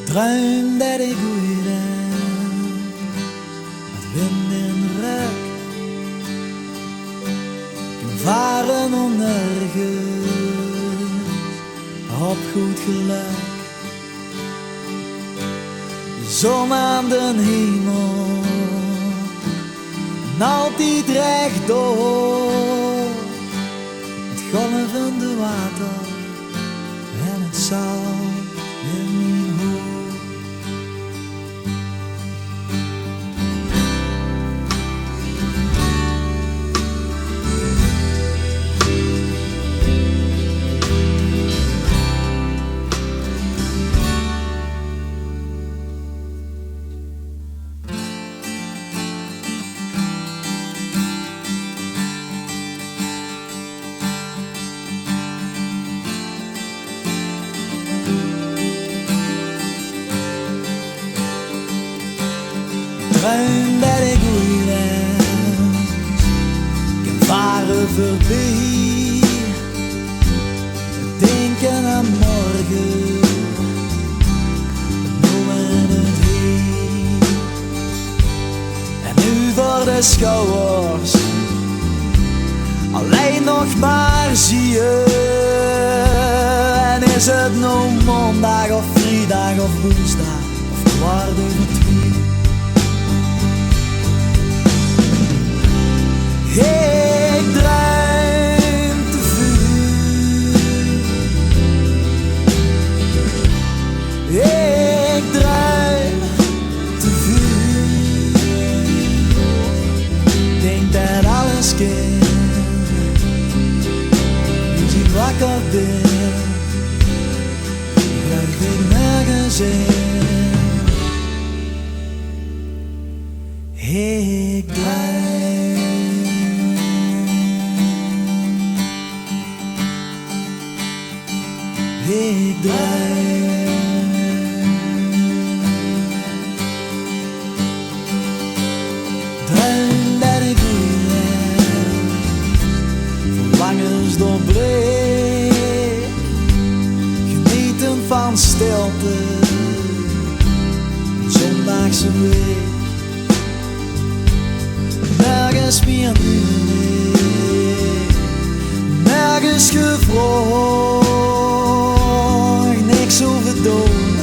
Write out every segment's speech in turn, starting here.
Druim dat ik goeie met wind in de rug. Kan varen onnergens op goed geluk. De zon aan de hemel en altijd rechtdoor. Het golvende water en het zout in mijn hoofd. Ruim dat ik goeiens kan varen voorbij. Denken aan morgen, noemen het hier. En nu voor de schouwers, alleen nog maar zie je. En is het nou maandag of vrijdag of woensdag of kwart over 2. Ik druim te veel. Ik druim te veel. Denk dat alles kan, als ik wakker ben, blijf ik nergens in. Ik druim. Ik druim. Druim dat ik goeien, verlangens doorbreek. Genieten van stilte, zondagse week. Nergens meer nu, nergens gevraagd. Niks over doen,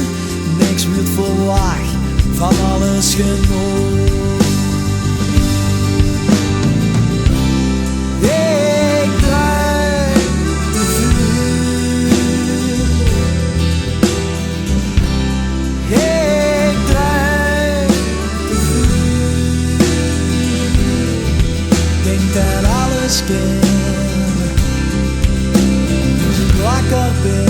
niks wordt verwacht, van alles genoeg. Ik druim te veel. Ik druim te veel. Denk dat alles kan, als ik wakker ben,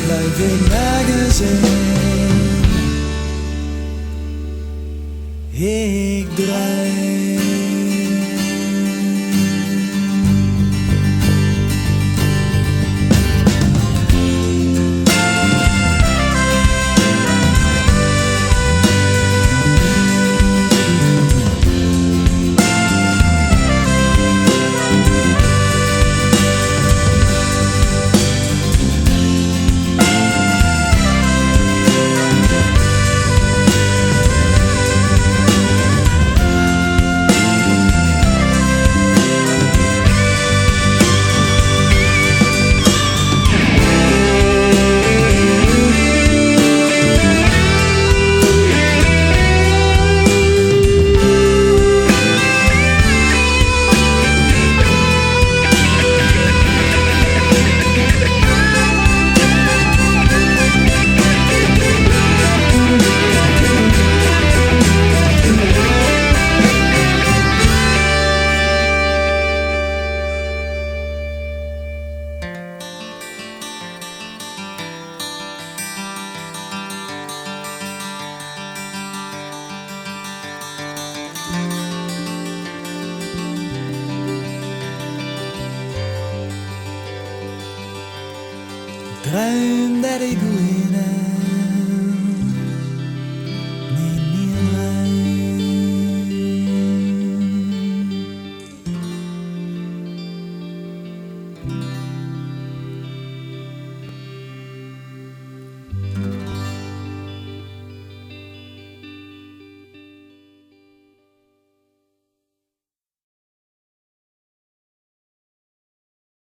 blijf ik nergens in. Ik druim. Druim dat ik goeien